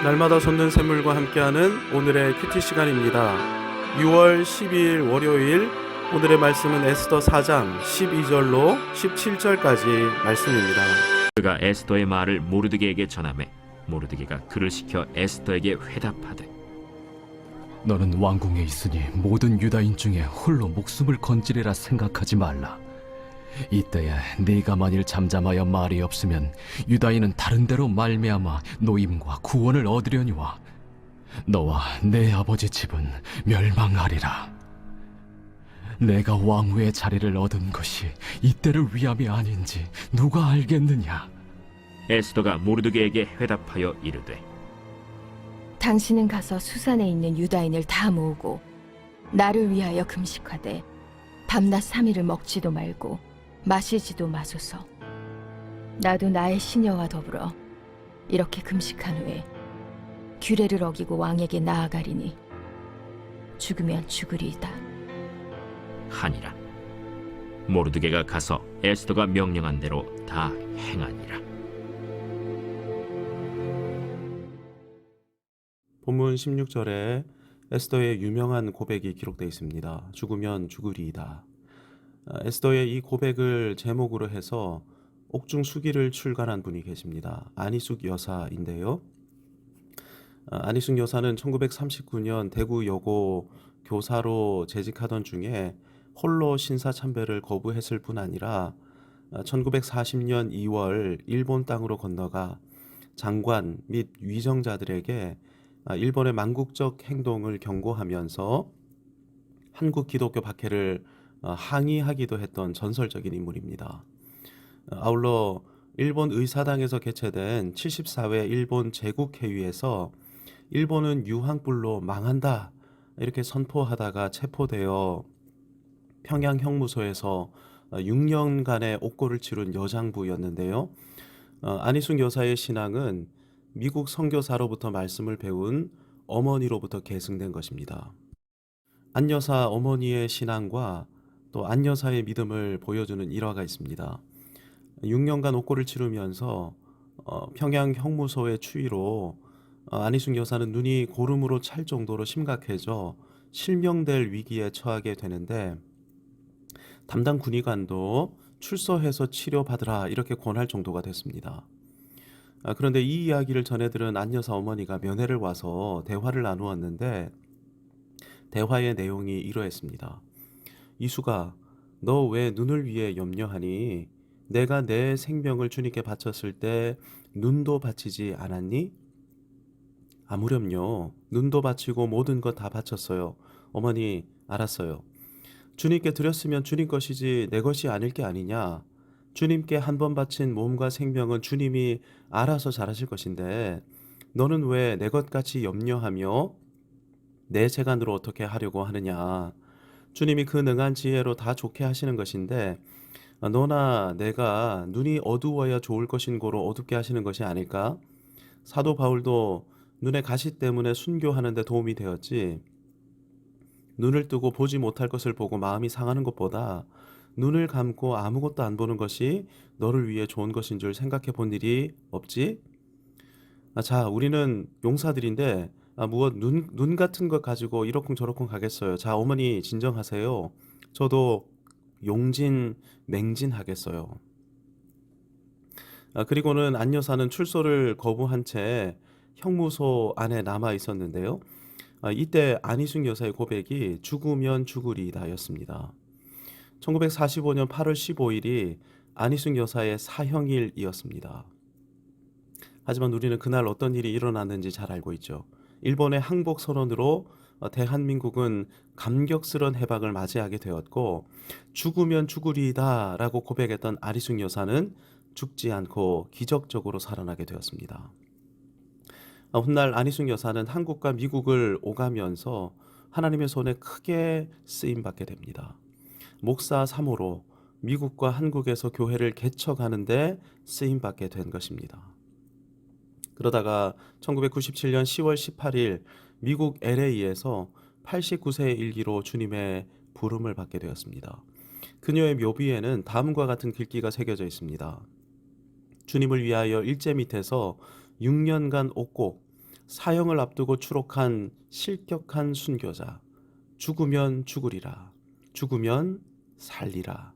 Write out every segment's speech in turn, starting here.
날마다 솟는 샘물과 함께하는 오늘의 큐티 시간입니다. 6월 12일 월요일 오늘의 말씀은 에스더 4장 12절로 17절까지 말씀입니다. 그가 에스더의 말을 모르드게에게 전하매 모르드게가 그를 시켜 에스더에게 회답하되 너는 왕궁에 있으니 모든 유다인 중에 홀로 목숨을 건지리라 생각하지 말라. 이때에 네가 만일 잠잠하여 말이 없으면 유다인은 다른 데로 말미암아 노임과 구원을 얻으려니와 너와 내 아버지 집은 멸망하리라. 내가 왕후의 자리를 얻은 것이 이때를 위함이 아닌지 누가 알겠느냐. 에스더가 모르드게에게 회답하여 이르되 당신은 가서 수산에 있는 유다인을 다 모으고 나를 위하여 금식하되 밤낮 3일을 먹지도 말고 마시지도 마소서. 나도 나의 시녀와 더불어 이렇게 금식한 후에 규례를 어기고 왕에게 나아가리니 죽으면 죽으리이다. 하니라. 모르드게가 가서 에스더가 명령한 대로 다 행하니라. 본문 16절에 에스더의 유명한 고백이 기록되어 있습니다. 죽으면 죽으리이다. 에스더의 이 고백을 제목으로 해서 옥중 수기를 출간한 분이 계십니다. 안희숙 여사인데요. 안희숙 여사는 1939년 대구 여고 교사로 재직하던 중에 홀로 신사참배를 거부했을 뿐 아니라 1940년 2월 일본 땅으로 건너가 장관 및 위정자들에게 일본의 망국적 행동을 경고하면서 한국 기독교 박해를 항의하기도 했던 전설적인 인물입니다. 아울러 일본 의사당에서 개최된 74회 일본 제국회의에서 일본은 유황불로 망한다 이렇게 선포하다가 체포되어 평양 형무소에서 6년간의 옥고를 치룬 여장부였는데요. 안희숙 여사의 신앙은 미국 선교사로부터 말씀을 배운 어머니로부터 계승된 것입니다. 안 여사 어머니의 신앙과 또 안 여사의 믿음을 보여주는 일화가 있습니다. 6년간 옥고를 치르면서 평양 형무소의 추위로 안희숙 여사는 눈이 고름으로 찰 정도로 심각해져 실명될 위기에 처하게 되는데 담당 군의관도 출소해서 치료받으라 이렇게 권할 정도가 됐습니다. 그런데 이 이야기를 전해들은 안 여사 어머니가 면회를 와서 대화를 나누었는데 대화의 내용이 이러했습니다. 이수가, 너 왜 눈을 위해 염려하니? 내가 내 생명을 주님께 바쳤을 때 눈도 바치지 않았니? 아무렴요. 눈도 바치고 모든 것 다 바쳤어요. 어머니, 알았어요. 주님께 드렸으면 주님 것이지 내 것이 아닐 게 아니냐? 주님께 한 번 바친 몸과 생명은 주님이 알아서 잘하실 것인데 너는 왜 내 것같이 염려하며 내 재간으로 어떻게 하려고 하느냐? 주님이 그 능한 지혜로 다 좋게 하시는 것인데 너나 내가 눈이 어두워야 좋을 것인 고로 어둡게 하시는 것이 아닐까? 사도 바울도 눈의 가시 때문에 순교하는 데 도움이 되었지. 눈을 뜨고 보지 못할 것을 보고 마음이 상하는 것보다 눈을 감고 아무것도 안 보는 것이 너를 위해 좋은 것인 줄 생각해 본 일이 없지? 자, 우리는 용사들인데 무엇 눈 같은 것 가지고 이러쿵저러쿵 가겠어요. 자, 어머니 진정하세요. 저도 용진 맹진하겠어요. 그리고는 안 여사는 출소를 거부한 채 형무소 안에 남아 있었는데요. 이때 안희숙 여사의 고백이 죽으면 죽으리이다 였습니다. 1945년 8월 15일이 안희숙 여사의 사형일이었습니다. 하지만 우리는 그날 어떤 일이 일어났는지 잘 알고 있죠. 일본의 항복 선언으로 대한민국은 감격스러운 해방을 맞이하게 되었고 죽으면 죽으리이다 라고 고백했던 안희숙 여사는 죽지 않고 기적적으로 살아나게 되었습니다. 훗날 안희숙 여사는 한국과 미국을 오가면서 하나님의 손에 크게 쓰임받게 됩니다. 목사 3호로 미국과 한국에서 교회를 개척하는데 쓰임받게 된 것입니다. 그러다가 1997년 10월 18일 미국 LA에서 89세의 일기로 주님의 부름을 받게 되었습니다. 그녀의 묘비에는 다음과 같은 글귀가 새겨져 있습니다. 주님을 위하여 일제 밑에서 6년간 옥고 사형을 앞두고 추록한 실격한 순교자. 죽으면 죽으리라. 죽으면 살리라.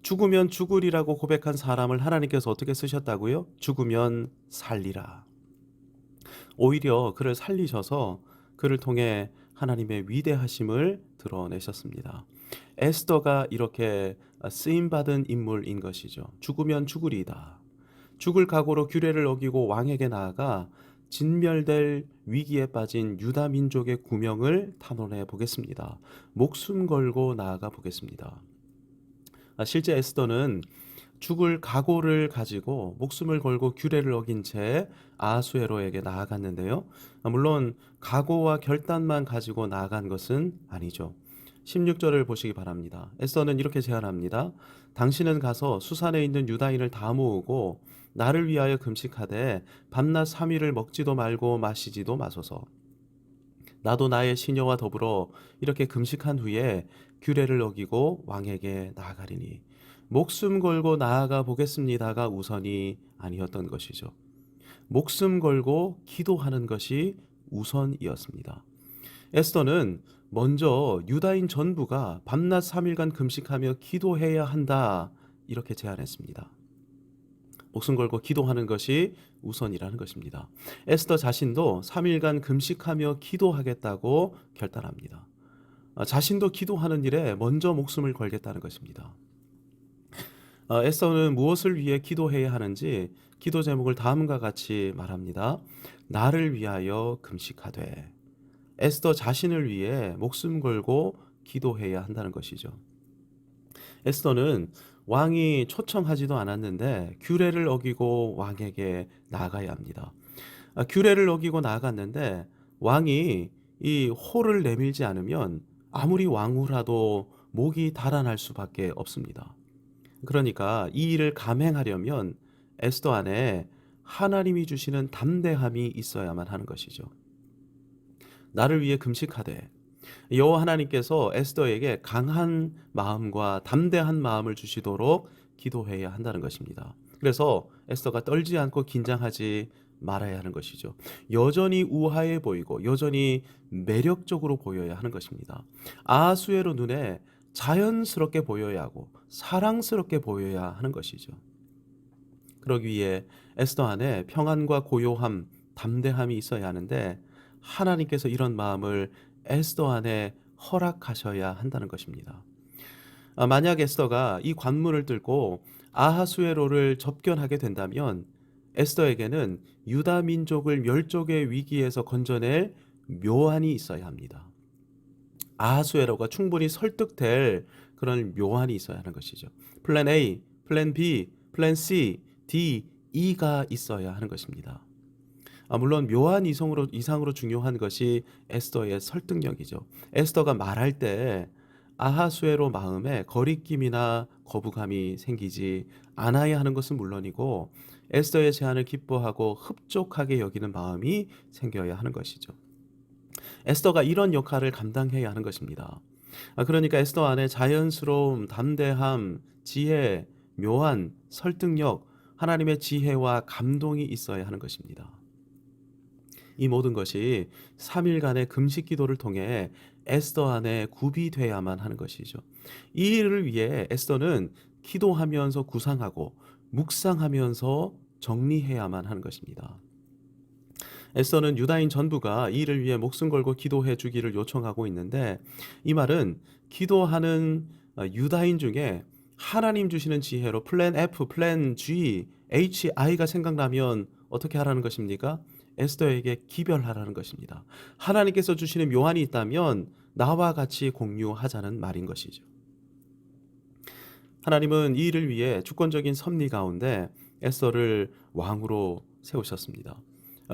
죽으면 죽으리라고 고백한 사람을 하나님께서 어떻게 쓰셨다고요? 죽으면 살리라. 오히려 그를 살리셔서 그를 통해 하나님의 위대하심을 드러내셨습니다. 에스더가 이렇게 쓰임받은 인물인 것이죠. 죽으면 죽으리이다. 죽을 각오로 규례를 어기고 왕에게 나아가 진멸될 위기에 빠진 유다 민족의 구명을 탐험해 보겠습니다. 목숨 걸고 나아가 보겠습니다. 실제 에스더는 죽을 각오를 가지고 목숨을 걸고 규례를 어긴 채 아하수에로에게 나아갔는데요. 물론 각오와 결단만 가지고 나아간 것은 아니죠. 16절을 보시기 바랍니다. 에스더는 이렇게 제안합니다. 당신은 가서 수산에 있는 유다인을 다 모으고 나를 위하여 금식하되 밤낮 3일을 먹지도 말고 마시지도 마소서. 나도 나의 시녀와 더불어 이렇게 금식한 후에 규례를 어기고 왕에게 나아가리니 목숨 걸고 나아가 보겠습니다가 우선이 아니었던 것이죠. 목숨 걸고 기도하는 것이 우선이었습니다. 에스더는 먼저 유다인 전부가 밤낮 3일간 금식하며 기도해야 한다 이렇게 제안했습니다. 목숨 걸고 기도하는 것이 우선이라는 것입니다. 에스더 자신도 3일간 금식하며 기도하겠다고 결단합니다. 자신도 기도하는 일에 먼저 목숨을 걸겠다는 것입니다. 에스더는 무엇을 위해 기도해야 하는지 기도 제목을 다음과 같이 말합니다. 나를 위하여 금식하되. 에스더 자신을 위해 목숨 걸고 기도해야 한다는 것이죠. 에스더는 왕이 초청하지도 않았는데 규례를 어기고 왕에게 나아가야 합니다. 규례를 어기고 나아갔는데 왕이 이 호를 내밀지 않으면 아무리 왕후라도 목이 달아날 수밖에 없습니다. 그러니까 이 일을 감행하려면 에스더 안에 하나님이 주시는 담대함이 있어야만 하는 것이죠. 나를 위해 금식하되. 여호와 하나님께서 에스더에게 강한 마음과 담대한 마음을 주시도록 기도해야 한다는 것입니다. 그래서 에스더가 떨지 않고 긴장하지 말아야 하는 것이죠. 여전히 우아해 보이고 여전히 매력적으로 보여야 하는 것입니다. 아하수에로 눈에 자연스럽게 보여야 하고 사랑스럽게 보여야 하는 것이죠. 그러기 위해 에스더 안에 평안과 고요함, 담대함이 있어야 하는데 하나님께서 이런 마음을 에스더 안에 허락하셔야 한다는 것입니다. 만약 에스더가 이 관문을 뚫고 아하수에로를 접견하게 된다면 에스더에게는 유다 민족을 멸족의 위기에서 건져낼 묘안이 있어야 합니다. 아하수에로가 충분히 설득될 그런 묘안이 있어야 하는 것이죠. 플랜 A, 플랜 B, 플랜 C, D, E가 있어야 하는 것입니다. 물론 묘한 이상으로 중요한 것이 에스더의 설득력이죠. 에스더가 말할 때 아하수에로 마음에 거리낌이나 거부감이 생기지 않아야 하는 것은 물론이고 에스더의 제안을 기뻐하고 흡족하게 여기는 마음이 생겨야 하는 것이죠. 에스더가 이런 역할을 감당해야 하는 것입니다. 그러니까 에스더 안에 자연스러움, 담대함, 지혜, 묘한 설득력, 하나님의 지혜와 감동이 있어야 하는 것입니다. 이 모든 것이 3일간의 금식 기도를 통해 에스더 안에 구비돼야만 하는 것이죠. 이 일을 위해 에스더는 기도하면서 구상하고 묵상하면서 정리해야만 하는 것입니다. 에스더는 유다인 전부가 이 일을 위해 목숨 걸고 기도해 주기를 요청하고 있는데 이 말은 기도하는 유다인 중에 하나님 주시는 지혜로 플랜 F, 플랜 G, H, I가 생각나면 어떻게 하라는 것입니까? 에스더에게 기별하라는 것입니다. 하나님께서 주시는 묘안이 있다면 나와 같이 공유하자는 말인 것이죠. 하나님은 이 일을 위해 주권적인 섭리 가운데 에스더를 왕으로 세우셨습니다.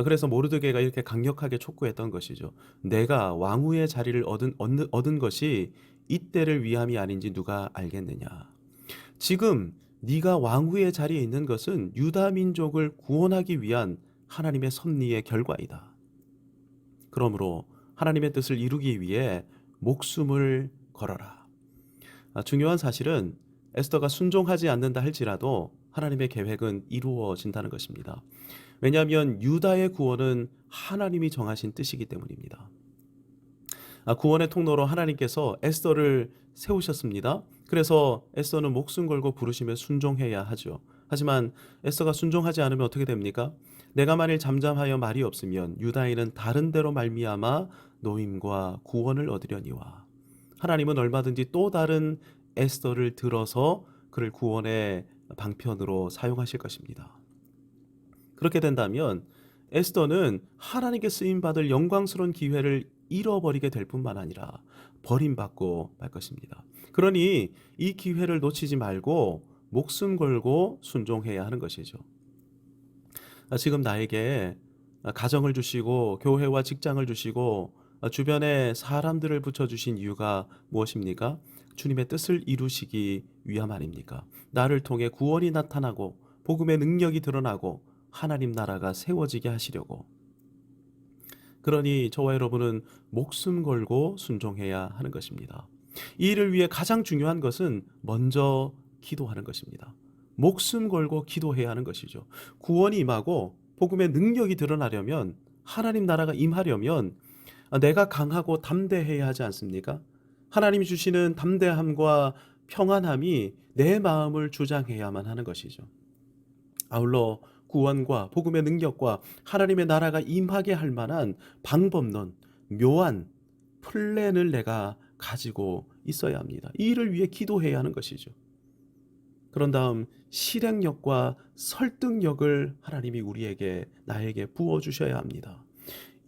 그래서 모르드게가 이렇게 강력하게 촉구했던 것이죠. 내가 왕후의 자리를 얻은 것이 이때를 위함이 아닌지 누가 알겠느냐. 지금 네가 왕후의 자리에 있는 것은 유다 민족을 구원하기 위한 하나님의 섭리의 결과이다. 그러므로 하나님의 뜻을 이루기 위해 목숨을 걸어라. 중요한 사실은 에스더가 순종하지 않는다 할지라도 하나님의 계획은 이루어진다는 것입니다. 왜냐하면 유다의 구원은 하나님이 정하신 뜻이기 때문입니다. 구원의 통로로 하나님께서 에스더를 세우셨습니다. 그래서 에스더는 목숨 걸고 부르심에 순종해야 하죠. 하지만 에스더가 순종하지 않으면 어떻게 됩니까? 내가 만일 잠잠하여 말이 없으면 유다인은 다른 데로 말미암아 노임과 구원을 얻으려니와. 하나님은 얼마든지 또 다른 에스더를 들어서 그를 구원의 방편으로 사용하실 것입니다. 그렇게 된다면 에스더는 하나님께 쓰임받을 영광스러운 기회를 잃어버리게 될 뿐만 아니라 버림받고 말 것입니다. 그러니 이 기회를 놓치지 말고 목숨 걸고 순종해야 하는 것이죠. 지금 나에게 가정을 주시고 교회와 직장을 주시고 주변에 사람들을 붙여주신 이유가 무엇입니까? 주님의 뜻을 이루시기 위함 아닙니까? 나를 통해 구원이 나타나고 복음의 능력이 드러나고 하나님 나라가 세워지게 하시려고. 그러니 저와 여러분은 목숨 걸고 순종해야 하는 것입니다. 이 일을 위해 가장 중요한 것은 먼저 기도하는 것입니다. 목숨 걸고 기도해야 하는 것이죠. 구원이 임하고 복음의 능력이 드러나려면, 하나님 나라가 임하려면 내가 강하고 담대해야 하지 않습니까? 하나님이 주시는 담대함과 평안함이 내 마음을 주장해야만 하는 것이죠. 아울러 구원과 복음의 능력과 하나님의 나라가 임하게 할 만한 방법론, 묘한 플랜을 내가 가지고 있어야 합니다. 이 일을 위해 기도해야 하는 것이죠. 그런 다음 실행력과 설득력을 하나님이 우리에게, 나에게 부어주셔야 합니다.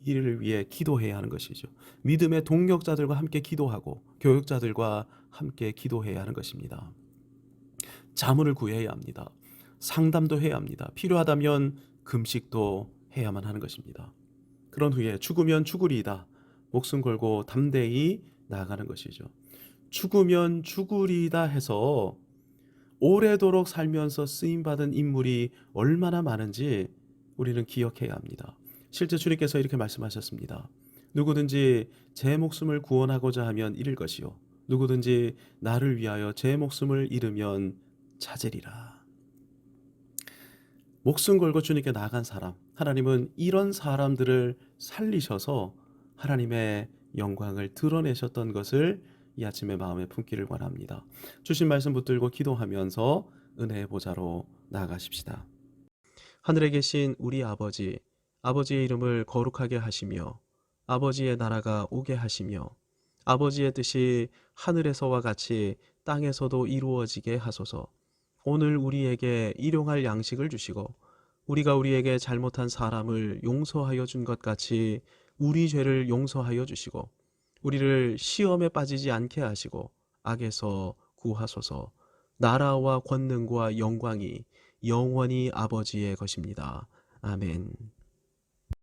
이 일을 위해 기도해야 하는 것이죠. 믿음의 동력자들과 함께 기도하고 교육자들과 함께 기도해야 하는 것입니다. 자문을 구해야 합니다. 상담도 해야 합니다. 필요하다면 금식도 해야만 하는 것입니다. 그런 후에 죽으면 죽으리이다. 목숨 걸고 담대히 나아가는 것이죠. 죽으면 죽으리이다 해서 오래도록 살면서 쓰임받은 인물이 얼마나 많은지 우리는 기억해야 합니다. 실제 주님께서 이렇게 말씀하셨습니다. 누구든지 제 목숨을 구원하고자 하면 잃을 것이요, 누구든지 나를 위하여 제 목숨을 잃으면 찾으리라. 목숨 걸고 주님께 나아간 사람, 하나님은 이런 사람들을 살리셔서 하나님의 영광을 드러내셨던 것을 이 아침에 마음에 품기를 원합니다. 주신 말씀 붙들고 기도하면서 은혜의 보좌로 나아가십시다. 하늘에 계신 우리 아버지, 아버지의 이름을 거룩하게 하시며 아버지의 나라가 오게 하시며 아버지의 뜻이 하늘에서와 같이 땅에서도 이루어지게 하소서. 오늘 우리에게 일용할 양식을 주시고 우리가 우리에게 잘못한 사람을 용서하여 준 것 같이 우리 죄를 용서하여 주시고 우리를 시험에 빠지지 않게 하시고 악에서 구하소서. 나라와 권능과 영광이 영원히 아버지의 것입니다. 아멘.